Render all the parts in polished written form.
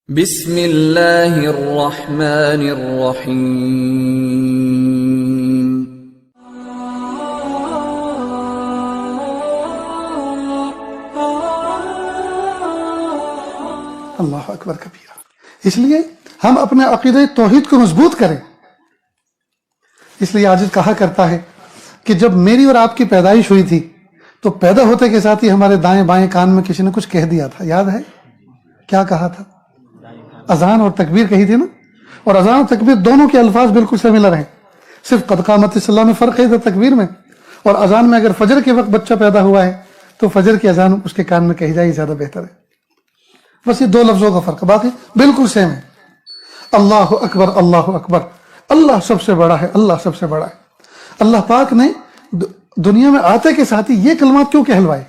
بسم اللہ الرحمن الرحیم۔ اللہ اکبر کبیرہ۔ اس لیے ہم اپنے عقیدہ توحید کو مضبوط کریں۔ اس لیے عاجز کہا کرتا ہے کہ جب میری اور آپ کی پیدائش ہوئی تھی تو پیدا ہوتے کے ساتھ ہی ہمارے دائیں بائیں کان میں کسی نے کچھ کہہ دیا تھا، یاد ہے؟ کیا کہا تھا؟ اذان اور تکبیر کہی تھی نا، اور اذان اور تکبیر دونوں کے الفاظ بالکل سملر ہیں، صرف قد قامت الصلاۃ میں فرق ہے تکبیر میں، اور اذان میں اگر فجر کے وقت بچہ پیدا ہوا ہے تو فجر کی اذان اس کے کان میں کہی جائے زیادہ بہتر ہے۔ بس یہ دو لفظوں کا فرق ہے، باقی بالکل سیم ہے۔ اللہ اکبر، اللہ اکبر، اللہ سب سے بڑا ہے، اللہ سب سے بڑا ہے۔ اللہ پاک نے دنیا میں آتے کے ساتھ ہی یہ کلمات کیوں کہلوائے؟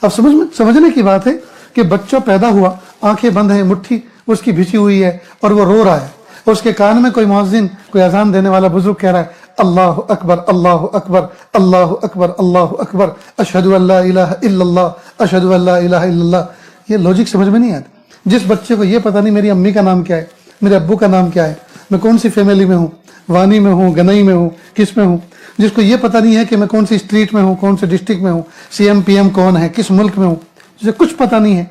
اب سمجھنے کی بات ہے کہ بچہ پیدا ہوا، آنکھیں بند ہیں، مٹھی اس کی بھیچی ہوئی ہے اور وہ رو رہا ہے، اس کے کان میں کوئی مؤذن، کوئی اذان دینے والا بزرگ کہہ رہا ہے اللہ اکبر، اللہ اکبر، اللہ اکبر، اللہ اکبر، اشہد ان لا الہ الا اللہ، اشہد ان لا الہ الا اللہ۔ یہ لوجک سمجھ میں نہیں آتی۔ جس بچے کو یہ پتہ نہیں میری امی کا نام کیا ہے، میرے ابو کا نام کیا ہے، میں کون سی فیملی میں ہوں، وانی میں ہوں، گنئی میں ہوں، کس میں ہوں، جس کو یہ پتہ نہیں ہے کہ میں کون سی اسٹریٹ میں ہوں، کون سے ڈسٹرکٹ میں ہوں، سی ایم پی ایم کون ہے، کس ملک میں ہوں، جسے کچھ پتہ نہیں ہے،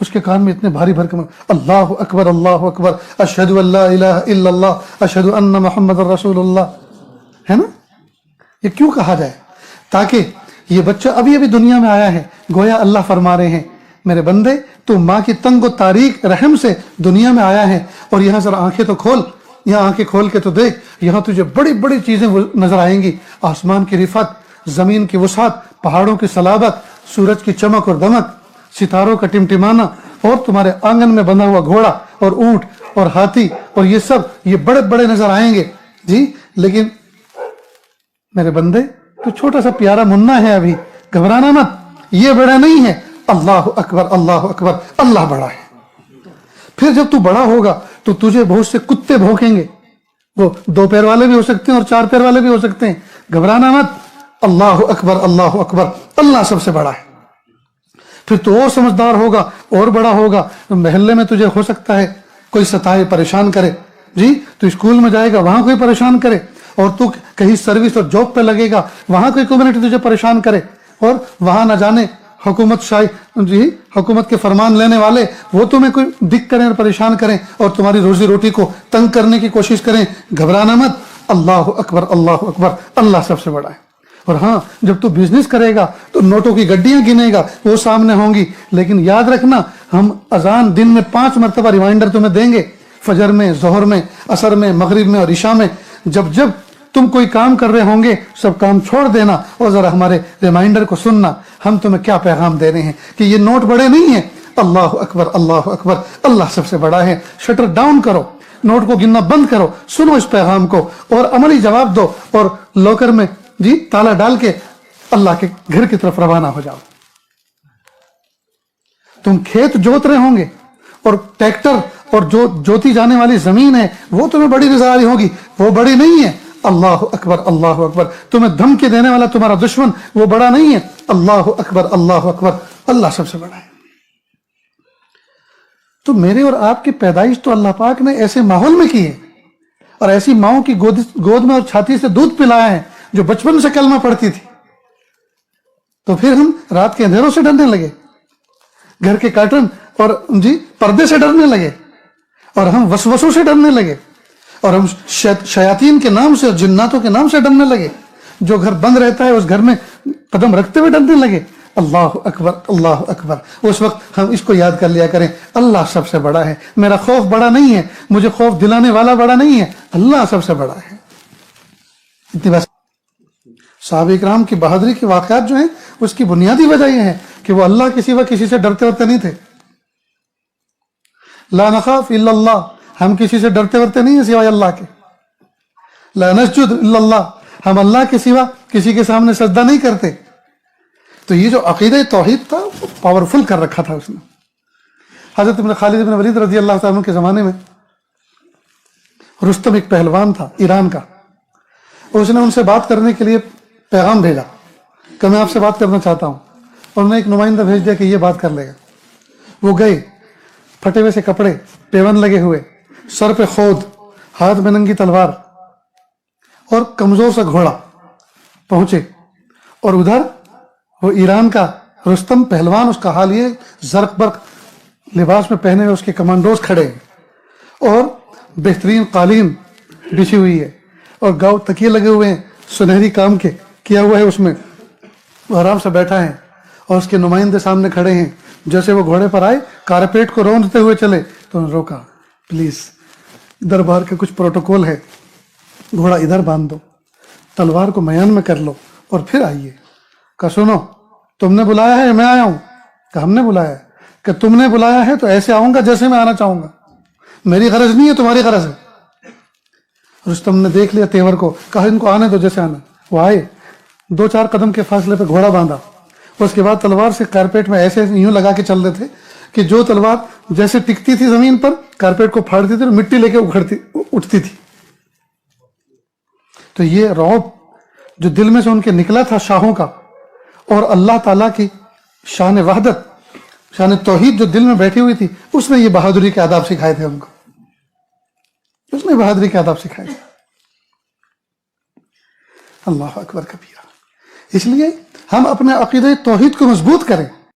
اس کے کان میں اتنے بھاری بھرکم اللہ اکبر، اللہ اکبر، اشہد ان لا الہ الا اللہ، اشہد ان محمد رسول اللہ، ہے نا؟ یہ کیوں کہا جائے؟ تاکہ یہ بچہ ابھی ابھی دنیا میں آیا ہے، گویا اللہ فرما رہے ہیں میرے بندے تو ماں کی تنگ و تاریک رحم سے دنیا میں آیا ہے، اور یہاں ذرا آنکھیں تو کھول، یہاں آنکھیں کھول کے تو دیکھ، یہاں تجھے بڑی بڑی چیزیں نظر آئیں گی، آسمان کی رفعت، زمین کی وسعت، پہاڑوں کی صلابت، سورج کی چمک اور دمک، ستاروں کا ٹمٹمانا، اور تمہارے آنگن میں بندھا ہوا گھوڑا اور اونٹ اور ہاتھی، اور یہ سب یہ بڑے بڑے نظر آئیں گے جی، لیکن میرے بندے تو چھوٹا سا پیارا منا ہے، ابھی گھبرانا مت، یہ بڑا نہیں ہے، اللہ اکبر، اللہ اکبر، اللہ بڑا ہے۔ پھر جب تو بڑا ہوگا تو تجھے بہت سے کتے بھونکیں گے، وہ 2 پیر والے بھی ہو سکتے ہیں اور 4 پیر والے بھی ہو سکتے ہیں، گھبرانا مت، اللہ اکبر، اللہ اکبر، اللہ سب سے بڑا ہے۔ پھر تو اور سمجھدار ہوگا اور بڑا ہوگا، محلے میں تجھے ہو سکتا ہے کوئی ستائے، پریشان کرے جی، تو اسکول میں جائے گا وہاں کوئی پریشان کرے، اور تو کہیں سروس اور جاب پہ لگے گا وہاں کوئی کمیونٹی تجھے پریشان کرے، اور وہاں نہ جانے حکومت کے فرمان لینے والے وہ تمہیں کوئی دکھ کریں اور پریشان کریں اور تمہاری روزی روٹی کو تنگ کرنے کی کوشش کریں، گھبرانا مت، اللہ اکبر، اللہ اکبر، اللہ سب سے بڑا ہے۔ اور ہاں، جب تو بزنس کرے گا تو نوٹوں کی گڈیاں گنے گا، وہ سامنے ہوں گی، لیکن یاد رکھنا ہم اذان دن میں 5 مرتبہ ریمائنڈر تمہیں دیں گے، فجر میں، ظہر میں، عصر میں، مغرب میں اور عشاء میں، جب جب تم کوئی کام کر رہے ہوں گے سب کام چھوڑ دینا اور ذرا ہمارے ریمائنڈر کو سننا، ہم تمہیں کیا پیغام دے رہے ہیں کہ یہ نوٹ بڑے نہیں ہیں، اللہ اکبر، اللہ اکبر، اللہ سب سے بڑا ہے۔ شٹر ڈاؤن کرو، نوٹ کو گننا بند کرو، سنو اس پیغام کو اور عملی جواب دو، اور لوکر میں جی تالا ڈال کے اللہ کے گھر کی طرف روانہ ہو جاؤ۔ تم کھیت جوت رہے ہوں گے اور ٹریکٹر اور جو جوتی جانے والی زمین ہے وہ تمہیں بڑی نظر آ رہی ہوگی، وہ بڑی نہیں ہے، اللہ اکبر، اللہ اکبر۔ تمہیں دھمکی دینے والا تمہارا دشمن وہ بڑا نہیں ہے، اللہ اکبر، اللہ اکبر، اللہ سب سے بڑا ہے۔ تو میرے اور آپ کی پیدائش تو اللہ پاک نے ایسے ماحول میں کی ہے، اور ایسی ماؤں کی گود میں اور چھاتی سے دودھ پلایا ہے جو بچپن سے کلمہ پڑھتی تھی، تو پھر ہم رات کے اندھیروں سے ڈرنے لگے، گھر کے کارٹن اور جی پردے سے ڈرنے لگے، اور ہم وسوسوں سے ڈرنے لگے، اور ہم شیاطین کے نام سے اور جناتوں کے نام سے ڈرنے لگے، جو گھر بند رہتا ہے اس گھر میں قدم رکھتے ہوئے ڈرنے لگے، اللہ اکبر، اللہ اکبر۔ اس وقت ہم اس کو یاد کر لیا کریں، اللہ سب سے بڑا ہے، میرا خوف بڑا نہیں ہے، مجھے خوف دلانے والا بڑا نہیں ہے، اللہ سب سے بڑا ہے۔ اتنی بات۔ صحابہ کرام کی بہادری کے واقعات جو ہیں اس کی بنیادی وجہ یہ ہے کہ وہ اللہ کے سوا کسی سے ڈرتے ورتے نہیں تھے، لا نخاف الا اللہ، ہم کسی سے ڈرتے ورتے نہیں ہیں سوائے اللہ کے، لا نسجد الا اللہ، ہم اللہ کے سوا کسی کے سامنے سجدہ نہیں کرتے۔ تو یہ جو عقیدہ توحید تھا وہ پاورفل کر رکھا تھا اس نے۔ حضرت ابن خالد بن ولید رضی اللہ تعالیٰ عنہ کے زمانے میں رستم ایک پہلوان تھا ایران کا، اس نے ان سے بات کرنے کے لیے پیغام بھیجا کہ میں آپ سے بات کرنا چاہتا ہوں، اور انہوں نے ایک نمائندہ بھیج دیا کہ یہ بات کر لے گا۔ وہ گئے، پھٹے ہوئے سے کپڑے، پیون لگے ہوئے، سر پہ خود، ہاتھ میں ننگی تلوار اور کمزور سا گھوڑا پہنچے. اور ادھر وہ ایران کا رستم پہلوان، اس کا حال یہ زرق برق لباس میں پہنے ہوئے اس کے کمانڈوز کھڑے ہیں اور بہترین قالین بچھی ہوئی ہے اور گاؤں تکیے لگے ہوئے ہیں سنہری کام کے کیا ہوا ہے، اس میں وہ آرام سے بیٹھا ہے اور اس کے نمائندے سامنے کھڑے ہیں. جیسے وہ گھوڑے پر آئے کارپیٹ کو روندتے ہوئے چلے تو انہوں نے روکا، پلیز دربار کا کچھ پروٹوکول ہے، گھوڑا ادھر باندھ دو، تلوار کو میان میں کر لو اور پھر آئیے. کہا سنو، تم نے بلایا ہے یا میں آیا ہوں؟ کہ ہم نے بلایا ہے. کہ تم نے بلایا ہے تو ایسے آؤں گا جیسے میں آنا چاہوں گا، میری غرض نہیں ہے، تمہاری غرض ہے. رستم نے دیکھ لیا تیور کو، کہا ان کو آنے دو جیسے آنا. وہ آئے، 2-4 قدم کے فاصلے پہ گھوڑا باندھا، اس کے بعد تلوار سے کارپیٹ میں ایسے یوں لگا کے چل رہے تھے کہ جو تلوار جیسے ٹکتی تھی زمین پر کارپیٹ کو پھاڑتی تھی اور مٹی لے کے اٹھتی تھی. تو یہ رعب جو دل میں سے ان کے نکلا تھا شاہوں کا، اور اللہ تعالیٰ کی شان وحدت، شان توحید جو دل میں بیٹھی ہوئی تھی، اس نے یہ بہادری کے آداب سکھائے تھے ان کو، اس نے بہادری کے آداب سکھائے تھے. اللہ اکبر کبیرہ. اس لیے ہم اپنے عقیدہ توحید کو مضبوط کریں.